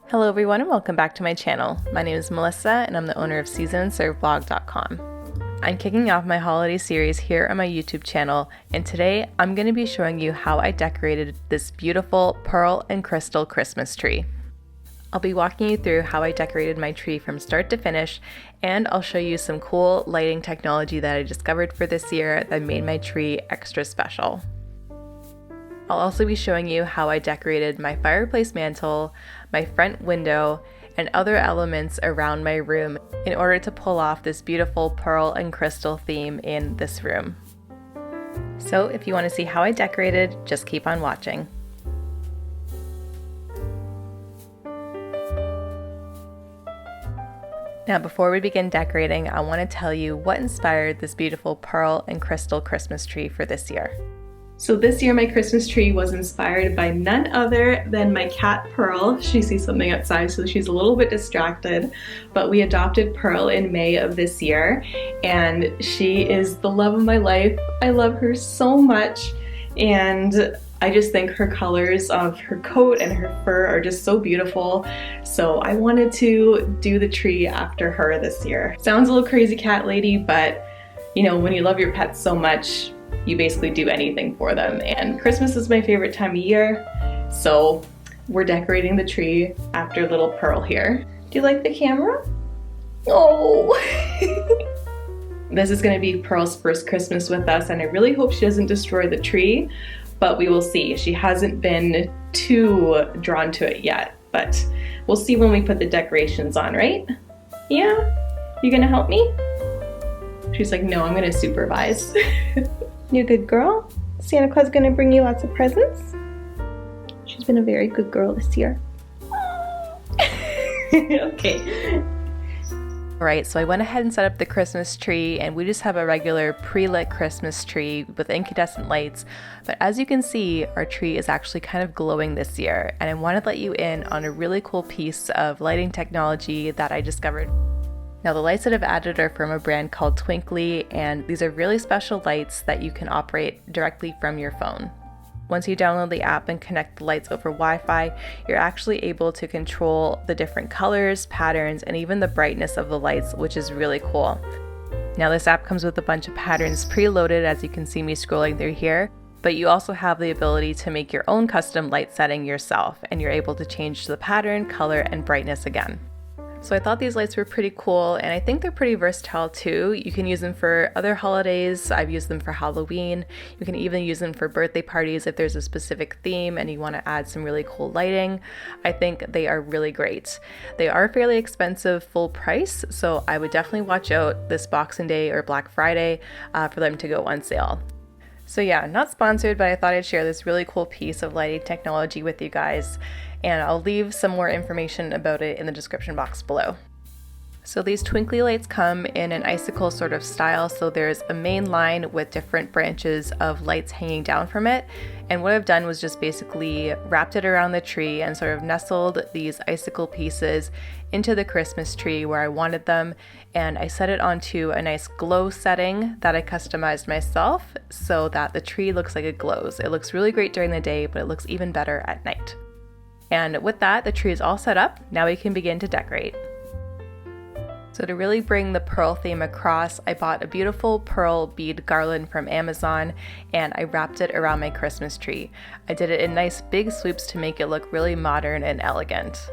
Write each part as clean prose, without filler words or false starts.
Hello everyone and welcome back to my channel. My name is Melissa and I'm the owner of seasonandserveblog.com. I'm kicking off my holiday series here on my YouTube channel, and today I'm going to be showing you how I decorated this beautiful pearl and crystal Christmas tree. I'll be walking you through how I decorated my tree from start to finish, and I'll show you some cool lighting technology that I discovered for this year that made my tree extra special. I'll also be showing you how I decorated my fireplace mantle, my front window, and other elements around my room in order to pull off this beautiful pearl and crystal theme in this room. So if you want to see how I decorated, just keep on watching. Now before we begin decorating, I want to tell you what inspired this beautiful pearl and crystal Christmas tree for this year. So this year my Christmas tree was inspired by none other than my cat Pearl. She sees something outside, so she's a little bit distracted, but we adopted Pearl in May of this year, and she is the love of my life. I love her so much, and I just think her colors of her coat and her fur are just so beautiful. So I wanted to do the tree after her this year. Sounds a little crazy, cat lady, but you know, when you love your pets so much, you basically do anything for them. And Christmas is my favorite time of year, so we're decorating the tree after little Pearl here. Do you like the camera? Oh! This is gonna be Pearl's first Christmas with us, and I really hope she doesn't destroy the tree, but we will see. She hasn't been too drawn to it yet, but we'll see when we put the decorations on, right? Yeah? You gonna help me? She's like, no, I'm gonna supervise. You good girl? Santa Claus gonna bring you lots of presents? She's been a very good girl this year. Okay. Alright, so I went ahead and set up the Christmas tree, and we just have a regular pre-lit Christmas tree with incandescent lights, but as you can see, our tree is actually kind of glowing this year, and I want to let you in on a really cool piece of lighting technology that I discovered. Now the lights that I've added are from a brand called Twinkly, and these are really special lights that you can operate directly from your phone. Once you download the app and connect the lights over Wi-Fi, you're actually able to control the different colors, patterns, and even the brightness of the lights, which is really cool. Now this app comes with a bunch of patterns preloaded, as you can see me scrolling through here, but you also have the ability to make your own custom light setting yourself, and you're able to change the pattern, color, and brightness again. So I thought these lights were pretty cool, and I think they're pretty versatile too. You can use them for other holidays. I've used them for Halloween. You can even use them for birthday parties if there's a specific theme and you want to add some really cool lighting. I think they are really great. They are fairly expensive full price, so I would definitely watch out this Boxing Day or Black Friday for them to go on sale. So yeah, not sponsored, but I thought I'd share this really cool piece of lighting technology with you guys, and I'll leave some more information about it in the description box below. So these twinkly lights come in an icicle sort of style, so there's a main line with different branches of lights hanging down from it, and what I've done was just basically wrapped it around the tree and sort of nestled these icicle pieces into the Christmas tree where I wanted them, and I set it onto a nice glow setting that I customized myself so that the tree looks like it glows. It looks really great during the day, but it looks even better at night. And with that, the tree is all set up. Now we can begin to decorate. So to really bring the pearl theme across, I bought a beautiful pearl bead garland from Amazon, and I wrapped it around my Christmas tree. I did it in nice big swoops to make it look really modern and elegant.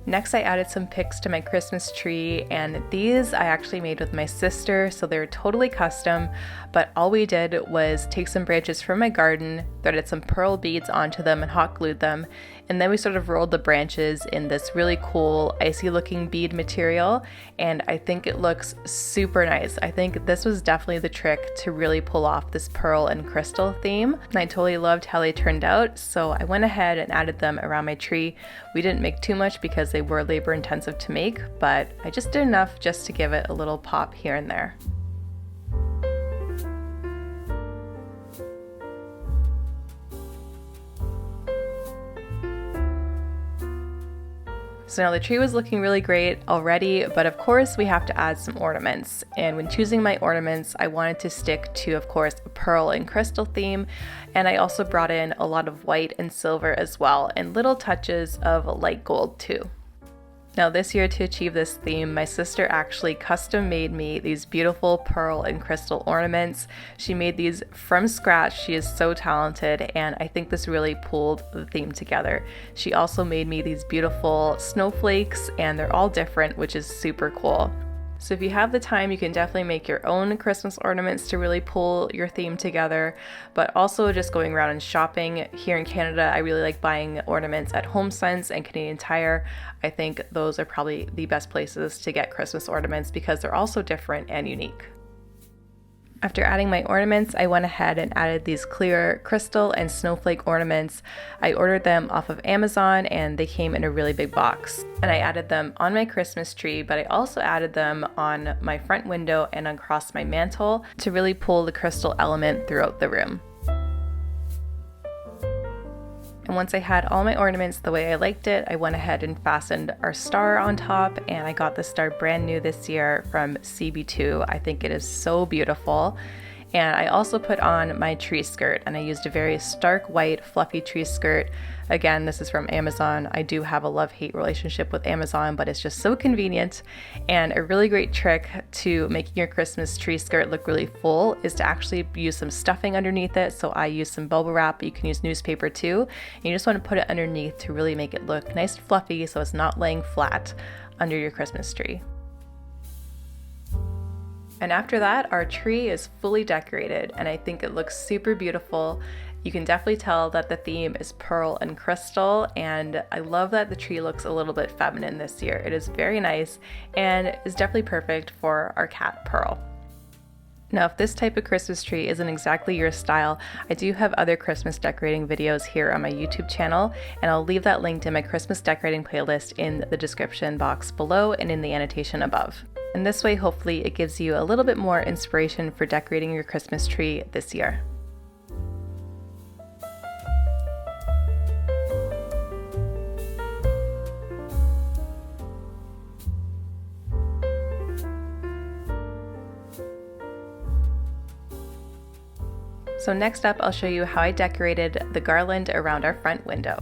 Next, I added some picks to my Christmas tree, and these I actually made with my sister, so they're totally custom, but all we did was take some branches from my garden, threaded some pearl beads onto them and hot glued them, and then we sort of rolled the branches in this really cool icy looking bead material, and I think it looks super nice. I think this was definitely the trick to really pull off this pearl and crystal theme, and I totally loved how they turned out, so I went ahead and added them around my tree. We didn't make too much because they were labor intensive to make, but I just did enough just to give it a little pop here and there. So now the tree was looking really great already, but of course we have to add some ornaments. And when choosing my ornaments, I wanted to stick to, of course, a pearl and crystal theme. And I also brought in a lot of white and silver as well, and little touches of light gold too. Now this year, to achieve this theme, my sister actually custom made me these beautiful pearl and crystal ornaments. She made these from scratch. She is so talented, and I think this really pulled the theme together. She also made me these beautiful snowflakes, and they're all different, which is super cool. So if you have the time, you can definitely make your own Christmas ornaments to really pull your theme together, but also just going around and shopping. Here in Canada, I really like buying ornaments at HomeSense and Canadian Tire. I think those are probably the best places to get Christmas ornaments because they're also different and unique. After adding my ornaments, I went ahead and added these clear crystal and snowflake ornaments. I ordered them off of Amazon and they came in a really big box. And I added them on my Christmas tree, but I also added them on my front window and across my mantle to really pull the crystal element throughout the room. And once I had all my ornaments the way I liked it, I went ahead and fastened our star on top, and I got the star brand new this year from CB2. I think it is so beautiful. And I also put on my tree skirt, and I used a very stark white fluffy tree skirt. Again, this is from Amazon. I do have a love-hate relationship with Amazon, but it's just so convenient. And a really great trick to making your Christmas tree skirt look really full is to actually use some stuffing underneath it. So I use some bubble wrap, but you can use newspaper too. And you just want to put it underneath to really make it look nice and fluffy so it's not laying flat under your Christmas tree. And after that, our tree is fully decorated, and I think it looks super beautiful. You can definitely tell that the theme is pearl and crystal, and I love that the tree looks a little bit feminine this year. It is very nice and is definitely perfect for our cat Pearl. Now, if this type of Christmas tree isn't exactly your style, I do have other Christmas decorating videos here on my YouTube channel, and I'll leave that linked in my Christmas decorating playlist in the description box below and in the annotation above. And this way, hopefully, it gives you a little bit more inspiration for decorating your Christmas tree this year. So next up, I'll show you how I decorated the garland around our front window.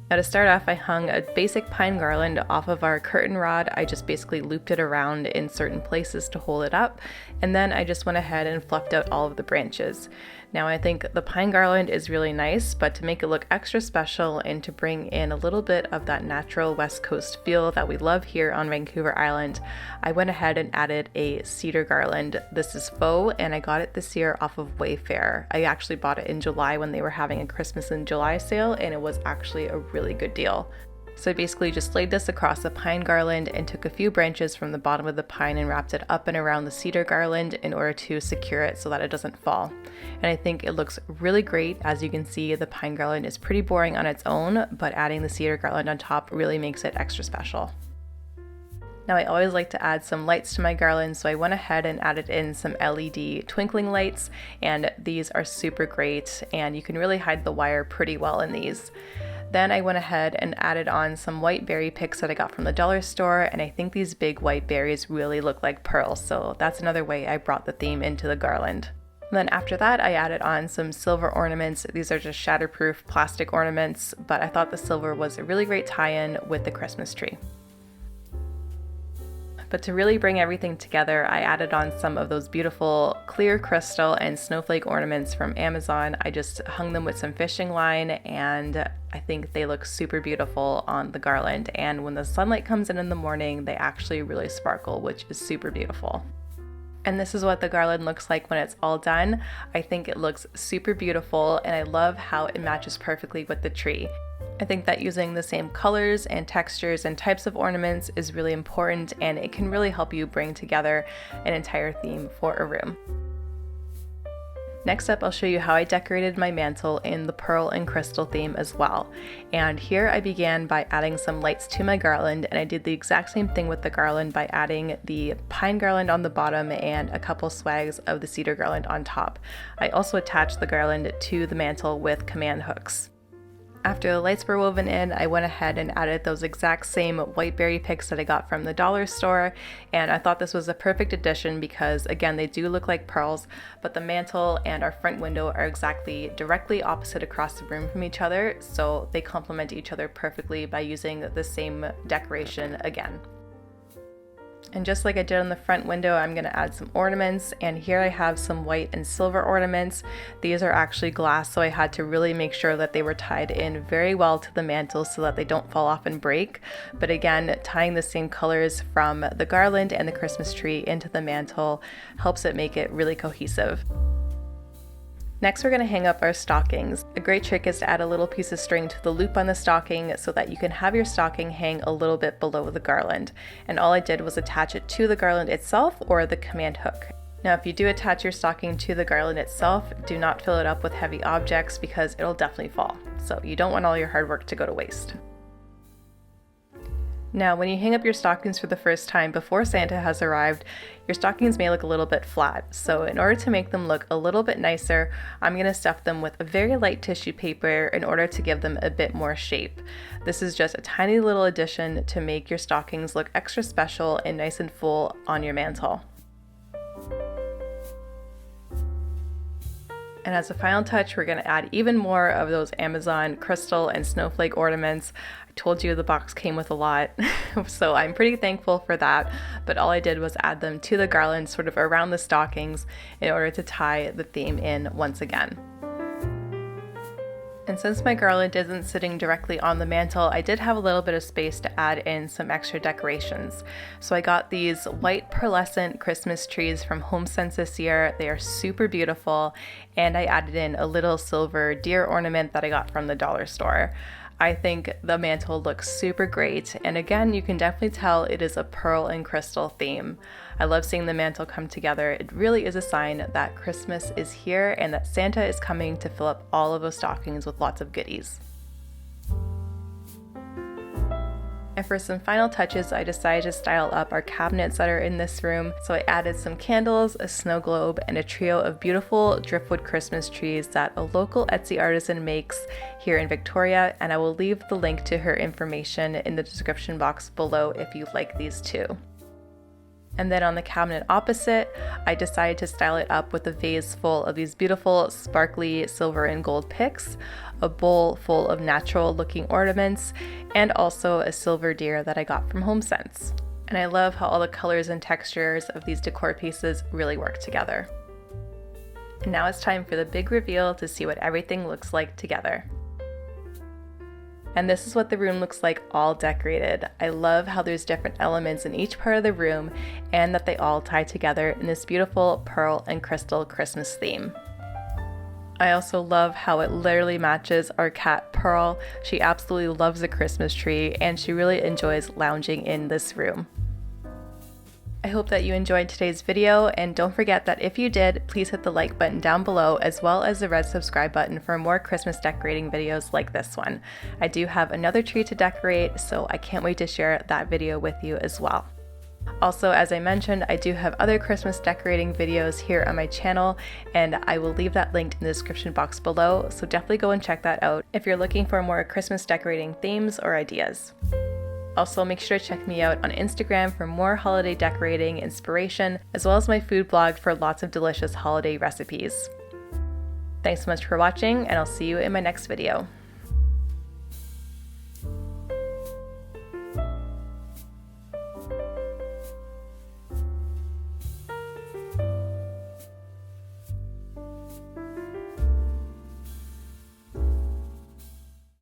Now to start off, I hung a basic pine garland off of our curtain rod. I just basically looped it around in certain places to hold it up, and then I just went ahead and fluffed out all of the branches. Now I think the pine garland is really nice, but to make it look extra special and to bring in a little bit of that natural West Coast feel that we love here on Vancouver Island, I went ahead and added a cedar garland. This is faux, and I got it this year off of Wayfair. I actually bought it in July when they were having a Christmas in July sale, and it was actually a really good deal. So I basically just laid this across the pine garland and took a few branches from the bottom of the pine and wrapped it up and around the cedar garland in order to secure it so that it doesn't fall. And I think it looks really great. As you can see, the pine garland is pretty boring on its own, but adding the cedar garland on top really makes it extra special. Now I always like to add some lights to my garland, so I went ahead and added in some LED twinkling lights, and these are super great, and you can really hide the wire pretty well in these. Then I went ahead and added on some white berry picks that I got from the dollar store, and I think these big white berries really look like pearls, so that's another way I brought the theme into the garland. And then after that, I added on some silver ornaments. These are just shatterproof plastic ornaments, but I thought the silver was a really great tie-in with the Christmas tree. But to really bring everything together, I added on some of those beautiful clear crystal and snowflake ornaments from Amazon. I just hung them with some fishing line, and I think they look super beautiful on the garland. And when the sunlight comes in the morning, they actually really sparkle, which is super beautiful. And this is what the garland looks like when it's all done. I think it looks super beautiful, and I love how it matches perfectly with the tree. I think that using the same colors and textures and types of ornaments is really important, and it can really help you bring together an entire theme for a room. Next up, I'll show you how I decorated my mantle in the pearl and crystal theme as well. And here I began by adding some lights to my garland, and I did the exact same thing with the garland by adding the pine garland on the bottom and a couple swags of the cedar garland on top. I also attached the garland to the mantle with command hooks. After the lights were woven in, I went ahead and added those exact same white berry picks that I got from the dollar store, and I thought this was a perfect addition because, again, they do look like pearls, but the mantle and our front window are exactly directly opposite across the room from each other, so they complement each other perfectly by using the same decoration again. And just like I did on the front window, I'm going to add some ornaments, and here I have some white and silver ornaments. These are actually glass, so I had to really make sure that they were tied in very well to the mantle so that they don't fall off and break. But again, tying the same colors from the garland and the Christmas tree into the mantle helps it make it really cohesive. Next, we're going to hang up our stockings. A great trick is to add a little piece of string to the loop on the stocking so that you can have your stocking hang a little bit below the garland. And all I did was attach it to the garland itself or the command hook. Now, if you do attach your stocking to the garland itself, do not fill it up with heavy objects because it'll definitely fall. So you don't want all your hard work to go to waste. Now, when you hang up your stockings for the first time before Santa has arrived, your stockings may look a little bit flat. So in order to make them look a little bit nicer, I'm going to stuff them with a very light tissue paper in order to give them a bit more shape. This is just a tiny little addition to make your stockings look extra special and nice and full on your mantle. And as a final touch, we're going to add even more of those Amazon crystal and snowflake ornaments. I told you the box came with a lot, so I'm pretty thankful for that. But all I did was add them to the garland sort of around the stockings in order to tie the theme in once again. And since my garland isn't sitting directly on the mantle, I did have a little bit of space to add in some extra decorations. So I got these white pearlescent Christmas trees from HomeSense this year. They are super beautiful, and I added in a little silver deer ornament that I got from the dollar store. I think the mantle looks super great, and again, you can definitely tell it is a pearl and crystal theme. I love seeing the mantle come together. It really is a sign that Christmas is here and that Santa is coming to fill up all of those stockings with lots of goodies. And for some final touches, I decided to style up our cabinets that are in this room. So I added some candles, a snow globe, and a trio of beautiful driftwood Christmas trees that a local Etsy artisan makes here in Victoria. And I will leave the link to her information in the description box below if you like these too. And then on the cabinet opposite, I decided to style it up with a vase full of these beautiful sparkly silver and gold picks, a bowl full of natural looking ornaments, and also a silver deer that I got from HomeSense. And I love how all the colors and textures of these decor pieces really work together. And now it's time for the big reveal to see what everything looks like together. And this is what the room looks like all decorated. I love how there's different elements in each part of the room and that they all tie together in this beautiful pearl and crystal Christmas theme. I also love how it literally matches our cat Pearl. She absolutely loves the Christmas tree and she really enjoys lounging in this room. I hope that you enjoyed today's video, and don't forget that if you did, please hit the like button down below as well as the red subscribe button for more Christmas decorating videos like this one. I do have another tree to decorate, so I can't wait to share that video with you as well. Also, as I mentioned, I do have other Christmas decorating videos here on my channel, and I will leave that linked in the description box below, so definitely go and check that out if you're looking for more Christmas decorating themes or ideas. Also, make sure to check me out on Instagram for more holiday decorating inspiration, as well as my food blog for lots of delicious holiday recipes. Thanks so much for watching, and I'll see you in my next video.